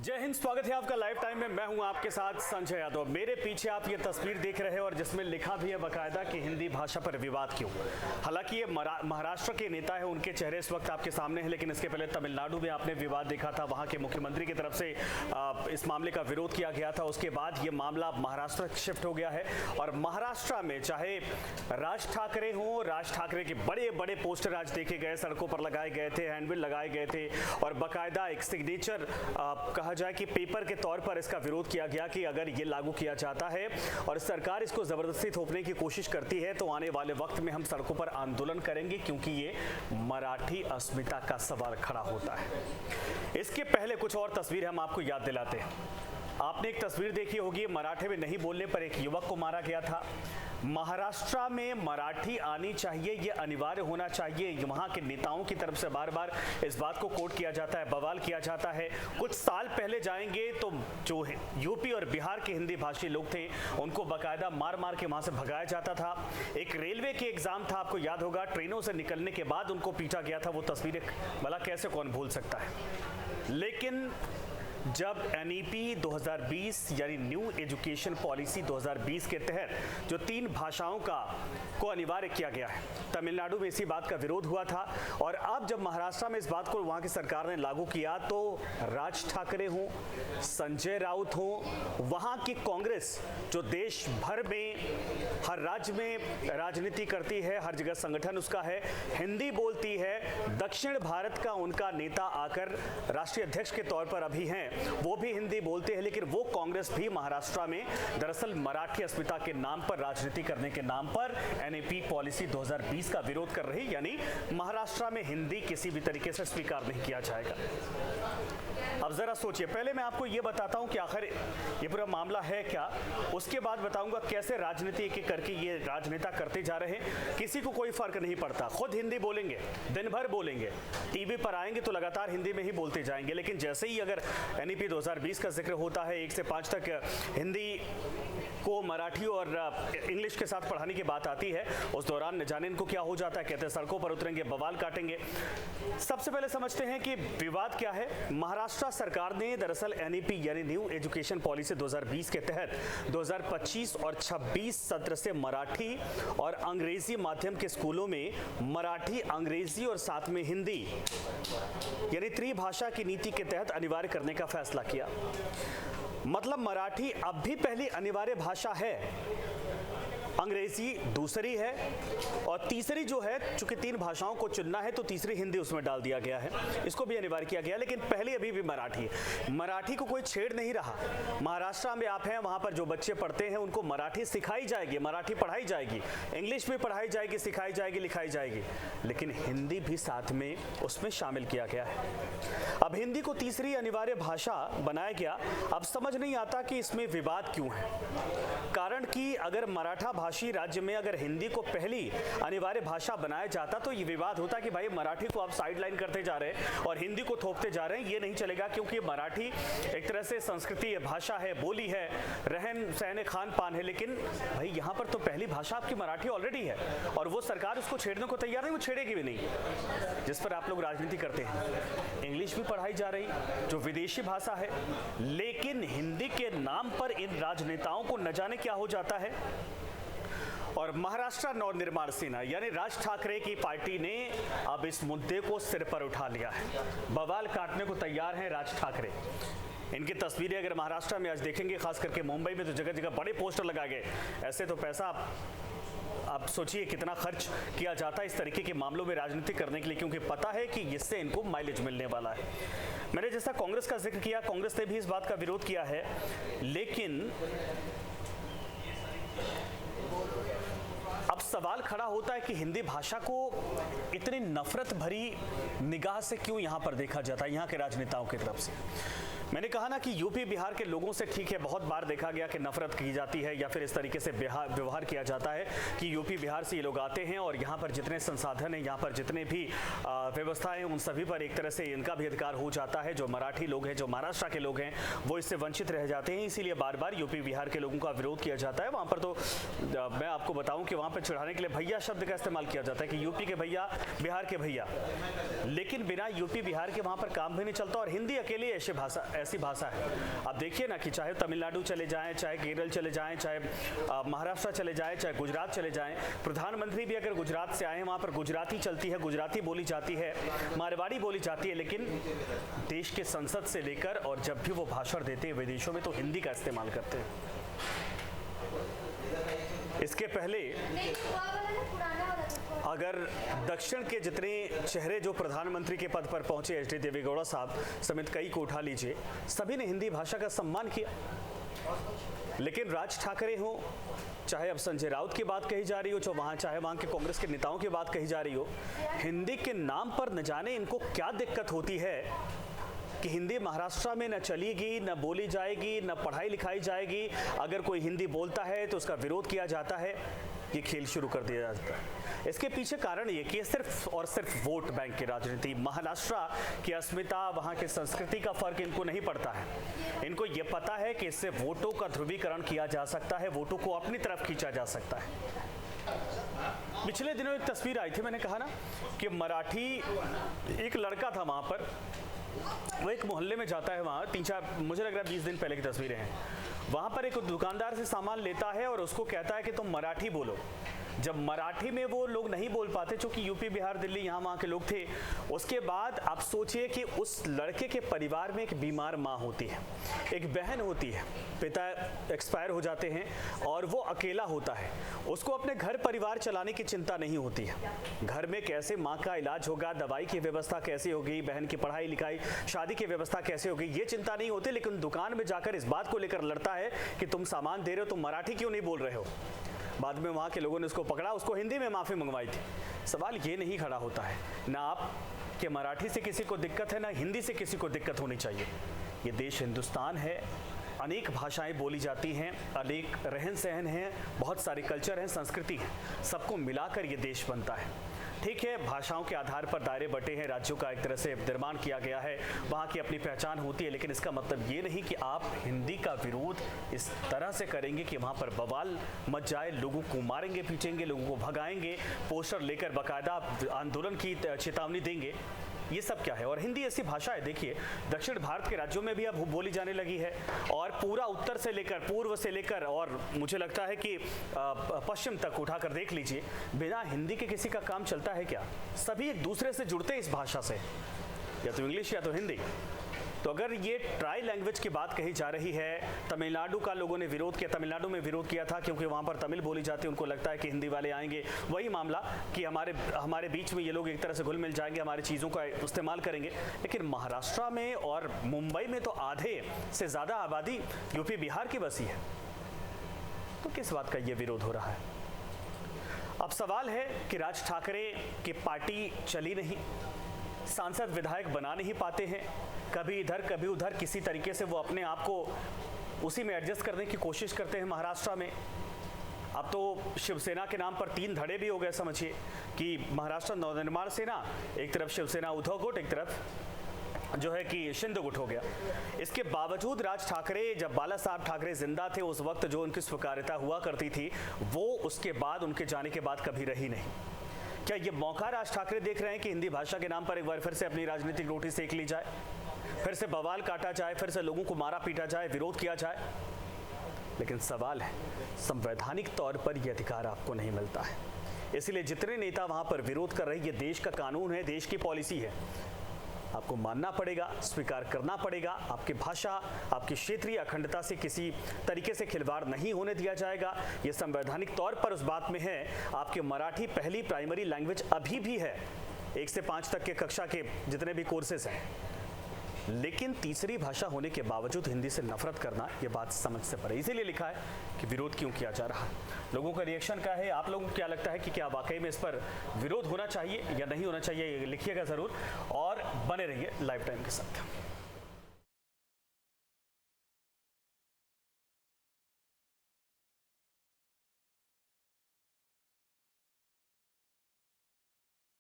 जय हिंद, स्वागत है आपका लाइव टाइम में। मैं हूं आपके साथ संजय यादव। मेरे पीछे आप ये तस्वीर देख रहे हैं और जिसमें लिखा भी है बाकायदा कि हिंदी भाषा पर विवाद क्यों। हालांकि ये महाराष्ट्र के नेता है, उनके चेहरे इस वक्त आपके सामने हैं, लेकिन इसके पहले तमिलनाडु में आपने विवाद देखा था। वहां के मुख्यमंत्री की तरफ से इस मामले का विरोध किया गया था। उसके बाद ये मामला महाराष्ट्र शिफ्ट हो गया है और महाराष्ट्र में चाहे राज ठाकरे हों, राज ठाकरे के बड़े बड़े पोस्टर आज देखे गए, सड़कों पर लगाए गए थे, हैंडबिल लगाए गए थे और बाकायदा एक सिग्नेचर कहा जाए कि पेपर के तौर पर इसका विरोध किया गया कि अगर ये लागू किया जाता है और सरकार इसको जबरदस्ती थोपने की कोशिश करती है तो आने वाले वक्त में हम सड़कों पर आंदोलन करेंगे, क्योंकि ये मराठी अस्मिता का सवाल खड़ा होता है। इसके पहले कुछ और तस्वीर हम आपको याद दिलाते हैं। आपने एक तस्वीर देखी होगी, मराठी में नहीं बोलने पर एक युवक को मारा गया था। महाराष्ट्र में मराठी आनी चाहिए, ये अनिवार्य होना चाहिए। वहां के नेताओं की तरफ से बार बार इस बात को कोट किया जाता है, बवाल किया जाता है। कुछ साल पहले जाएंगे तो जो यूपी और बिहार के हिंदी भाषी लोग थे उनको बाकायदा मार मार के वहां से भगाया जाता था। एक रेलवे के एग्जाम था, आपको याद होगा, ट्रेनों से निकलने के बाद उनको पीटा गया था। वो तस्वीरें भला कैसे कौन भूल सकता है। लेकिन जब NEP 2020 यानी न्यू एजुकेशन पॉलिसी 2020 के तहत जो 3 भाषाओं को अनिवार्य किया गया है, तमिलनाडु में इसी बात का विरोध हुआ था। और अब जब महाराष्ट्र में इस बात को वहां की सरकार ने लागू किया तो राज ठाकरे हों, संजय राउत हों, वहां की कांग्रेस जो देश भर में हर राज्य में राजनीति करती है, हर जगह संगठन उसका है, हिंदी बोलती है। दक्षिण भारत का उनका नेता आकर राष्ट्रीय अध्यक्ष के तौर पर अभी हैं, वो भी हिंदी बोलते हैं। लेकिन वो कांग्रेस भी महाराष्ट्र में दरअसल मराठी अस्मिता के नाम पर, राजनीति करने के नाम पर NEP पॉलिसी 2020 का विरोध कर रही, यानी महाराष्ट्र में हिंदी किसी भी तरीके से स्वीकार नहीं किया जाएगा। अब जरा सोचिए, पहले मैं आपको ये बताता हूं कि आखिर ये पूरा मामला है क्या, उसके बाद बताऊंगा कैसे राजनीति एक एक करके ये राजनेता करते जा रहे हैं। किसी को कोई फर्क नहीं पड़ता, खुद हिंदी बोलेंगे, दिन भर बोलेंगे, टीवी पर आएंगे तो लगातार हिंदी में ही बोलते जाएंगे। लेकिन जैसे ही अगर NEP 2020 का जिक्र होता है, 1 से 5 तक हिंदी को मराठी और इंग्लिश के साथ पढ़ाने की बात आती है, उस दौरान न जाने इनको क्या हो जाता है। कहते हैं सड़कों पर उतरेंगे, बवाल काटेंगे। सबसे पहले समझते हैं कि विवाद क्या है। महाराष्ट्र सरकार ने दरअसल NEP यानी न्यू एजुकेशन पॉलिसी 2020 के तहत 2025 और 26 सत्र से मराठी और अंग्रेजी माध्यम के स्कूलों में मराठी, अंग्रेजी और साथ में हिंदी यानी त्रिभाषा की नीति के तहत अनिवार्य करने का फैसला किया। मतलब मराठी अब भी पहली अनिवार्य भाषा है, अंग्रेजी दूसरी है और तीसरी जो है, चूंकि 3 भाषाओं को चुनना है तो तीसरी हिंदी उसमें डाल दिया गया है, इसको भी अनिवार्य किया गया। लेकिन पहले अभी भी मराठी है। मराठी को कोई छेड़ नहीं रहा। महाराष्ट्र में आप हैं, वहां पर जो बच्चे पढ़ते हैं उनको मराठी सिखाई जाएगी, मराठी पढ़ाई जाएगी, इंग्लिश भी पढ़ाई जाएगी, सिखाई जाएगी, लिखाई जाएगी, लेकिन हिंदी भी साथ में उसमें शामिल किया गया है। अब हिंदी को तीसरी अनिवार्य भाषा बनाया गया। अब समझ नहीं आता कि इसमें विवाद क्यों है। कारण कि अगर मराठा भाषी राज्य में अगर हिंदी को पहली अनिवार्य भाषा बनाया जाता तो ये विवाद होता कि भाई मराठी को आप साइडलाइन करते जा रहे हैं और हिंदी को थोपते जा रहे हैं। ये नहीं चलेगा, क्योंकि मराठी एक तरह से संस्कृति है, भाषा है, बोली है, रहन सहन, खान पान है। लेकिन भाई यहाँ पर तो पहली भाषा आपकी मराठी ऑलरेडी है और वो सरकार उसको छेड़ने को तैयार नहीं, वो छेड़ेगी भी नहीं। जिस पर आप लोग राजनीति करते हैं, इंग्लिश भी पढ़ाई जा रही जो विदेशी भाषा है, लेकिन हिंदी के नाम पर इन राजनेताओं को न जाने क्या हो जाता है। और महाराष्ट्र नवनिर्माण सेना यानी राज ठाकरे की पार्टी ने अब इस मुद्दे को सिर पर उठा लिया है। बवाल काटने को तैयार हैं राज ठाकरे। इनकी तस्वीरें अगर महाराष्ट्र में आज देखेंगे, खास करके मुंबई में, तो जगह जगह बड़े पोस्टर लगाए गए। ऐसे तो पैसा आप सोचिए कितना खर्च किया जाता है इस तरीके के मामलों में राजनीति करने के लिए, क्योंकि पता है कि इससे इनको माइलेज मिलने वाला है। मैंने जैसा कांग्रेस का जिक्र किया, कांग्रेस ने भी इस बात का विरोध किया है। लेकिन अब सवाल खड़ा होता है कि हिंदी भाषा को इतनी नफरत भरी निगाह से क्यों यहाँ पर देखा जाता है, यहाँ के राजनेताओं की तरफ से। मैंने कहा ना कि यूपी बिहार के लोगों से ठीक है, बहुत बार देखा गया कि नफरत की जाती है या फिर इस तरीके से व्यवहार किया जाता है कि यूपी बिहार से ये लोग आते हैं और यहाँ पर जितने संसाधन हैं, यहाँ पर जितने भी व्यवस्थाएं हैं, उन सभी पर एक तरह से इनका भी अधिकार हो जाता है। जो मराठी लोग हैं, जो महाराष्ट्र के लोग हैं, वो इससे वंचित रह जाते हैं। इसीलिए बार बार यूपी बिहार के लोगों का विरोध किया जाता है। वहाँ पर तो मैं आपको बताऊँ कि वहाँ पर बढ़ाने के लिए भैया शब्द का इस्तेमाल किया जाता है कि यूपी के भैया, बिहार के भैया, लेकिन बिना यूपी बिहार के वहाँ पर काम भी नहीं चलता। और हिंदी अकेली ऐसी भाषा है। अब देखिए ना कि चाहे तमिलनाडु चले जाएं, चाहे केरल चले जाएं, चाहे महाराष्ट्र चले जाएं, चाहे गुजरात चले जाएं, प्रधानमंत्री भी अगर गुजरात से आए हैं, वहाँ पर गुजराती चलती है, गुजराती बोली जाती है, मारवाड़ी बोली जाती है। लेकिन देश के संसद से लेकर और जब भी वो भाषण देते हैं विदेशों में, तो हिंदी का इस्तेमाल करते हैं। इसके पहले अगर दक्षिण के जितने चेहरे जो प्रधानमंत्री के पद पर पहुंचे, एच डी देवेगौड़ा साहब समेत कई को उठा लीजिए, सभी ने हिंदी भाषा का सम्मान किया। लेकिन राज ठाकरे हो, चाहे अब संजय राउत की बात कही जा रही हो, चाहे वहाँ के कांग्रेस के नेताओं की बात कही जा रही हो, हिंदी के नाम पर न जाने इनको क्या दिक्कत होती है कि हिंदी महाराष्ट्र में न चलेगी, न बोली जाएगी, न पढ़ाई लिखाई जाएगी। अगर कोई हिंदी बोलता है तो उसका विरोध किया जाता है, ये खेल शुरू कर दिया जाता है। इसके पीछे कारण ये कि सिर्फ और सिर्फ वोट बैंक की राजनीति, महाराष्ट्र की अस्मिता, वहाँ की संस्कृति का फर्क इनको नहीं पड़ता है। इनको ये पता है कि इससे वोटों का ध्रुवीकरण किया जा सकता है, वोटों को अपनी तरफ खींचा जा सकता है। पिछले दिनों एक तस्वीर आई थी, मैंने कहा ना कि मराठी एक लड़का था वहाँ पर, वो एक मोहल्ले में जाता है, वहाँ 3-4 मुझे लग रहा है 20 दिन पहले की तस्वीरें हैं। वहाँ पर एक दुकानदार से सामान लेता है और उसको कहता है कि तुम मराठी बोलो। जब मराठी में वो लोग नहीं बोल पाते, चूंकि यूपी बिहार दिल्ली यहाँ वहाँ के लोग थे, उसके बाद आप सोचिए कि उस लड़के के परिवार में एक बीमार माँ होती है, एक बहन होती है, पिता एक्सपायर हो जाते हैं और वो अकेला होता है। उसको अपने घर परिवार चलाने की चिंता नहीं होती है। घर में कैसे माँ का इलाज होगा, दवाई की व्यवस्था कैसे होगी, बहन की पढ़ाई लिखाई, शादी की व्यवस्था कैसे होगी, ये चिंता नहीं होती। लेकिन दुकान में जाकर इस बात को लेकर लड़ता है कि तुम सामान दे रहे हो, तुम मराठी क्यों नहीं बोल रहे हो। बाद में वहाँ के लोगों ने उसको पकड़ा, उसको हिंदी में माफ़ी मंगवाई थी। सवाल ये नहीं खड़ा होता है ना आप कि मराठी से किसी को दिक्कत है, ना हिंदी से किसी को दिक्कत होनी चाहिए। ये देश हिंदुस्तान है, अनेक भाषाएं बोली जाती हैं, अनेक रहन सहन हैं, बहुत सारे कल्चर हैं, संस्कृति है, सबको मिलाकर ये देश बनता है। ठीक है, भाषाओं के आधार पर दायरे बटे हैं, राज्यों का एक तरह से निर्माण किया गया है, वहाँ की अपनी पहचान होती है, लेकिन इसका मतलब ये नहीं कि आप हिंदी का विरोध इस तरह से करेंगे कि वहाँ पर बवाल मच जाए, लोगों को मारेंगे पीटेंगे, लोगों को भगाएंगे, पोस्टर लेकर बाकायदा आंदोलन की चेतावनी देंगे। ये सब क्या है। और हिंदी ऐसी भाषा है, देखिए दक्षिण भारत के राज्यों में भी अब बोली जाने लगी है, और पूरा उत्तर से लेकर, पूर्व से लेकर, और मुझे लगता है कि पश्चिम तक उठाकर देख लीजिए, बिना हिंदी के किसी का काम चलता है क्या? सभी एक दूसरे से जुड़ते हैं इस भाषा से, या तो इंग्लिश या तो हिंदी। तो अगर ये ट्राई लैंग्वेज की बात कही जा रही है, तमिलनाडु का लोगों ने विरोध किया, तमिलनाडु में विरोध किया था क्योंकि वहाँ पर तमिल बोली जाती है, उनको लगता है कि हिंदी वाले आएंगे, वही मामला कि हमारे बीच में ये लोग एक तरह से घुल मिल जाएंगे, हमारी चीज़ों का इस्तेमाल करेंगे। लेकिन महाराष्ट्र में और मुंबई में तो आधे से ज़्यादा आबादी यूपी बिहार की बसी है, तो किस बात का ये विरोध हो रहा है? अब सवाल है कि राज ठाकरे की पार्टी चली नहीं, सांसद विधायक बना नहीं पाते हैं, कभी इधर कभी उधर, किसी तरीके से वो अपने आप को उसी में एडजस्ट करने की कोशिश करते हैं महाराष्ट्र में। अब तो शिवसेना के नाम पर 3 धड़े भी हो गए, समझिए कि महाराष्ट्र नवनिर्माण सेना, एक तरफ शिवसेना उद्धव गुट, एक तरफ जो है कि शिंदे गुट हो गया। इसके बावजूद राज ठाकरे, जब बाला साहब ठाकरे जिंदा थे उस वक्त जो उनकी स्वीकार्यता हुआ करती थी, वो उसके बाद, उनके जाने के बाद कभी रही नहीं। क्या ये मौका राज ठाकरे देख रहे हैं कि हिंदी भाषा के नाम पर एक बार फिर से अपनी राजनीतिक रोटी सेक ली जाए, फिर से बवाल काटा जाए, फिर से लोगों को मारा पीटा जाए, विरोध किया जाए? लेकिन सवाल है, संवैधानिक तौर पर यह अधिकार आपको नहीं मिलता है। इसलिए जितने नेता वहां पर विरोध कर रहे हैं, ये देश का कानून है, देश की पॉलिसी है, आपको मानना पड़ेगा, स्वीकार करना पड़ेगा। आपकी भाषा, आपकी क्षेत्रीय अखंडता से किसी तरीके से खिलवाड़ नहीं होने दिया जाएगा। ये संवैधानिक तौर पर उस बात में है, आपकी मराठी पहली प्राइमरी लैंग्वेज अभी भी है, 1 से 5 तक के कक्षा के जितने भी कोर्सेस हैं, लेकिन तीसरी भाषा होने के बावजूद हिंदी से नफरत करना, ये बात समझ से परे। इसीलिए लिखा है कि विरोध क्यों किया जा रहा है। लोगों का रिएक्शन क्या है, आप लोगों को क्या लगता है कि क्या वाकई में इस पर विरोध होना चाहिए या नहीं होना चाहिए, लिखिएगा ज़रूर, और बने रहिए लाइव टाइम के साथ।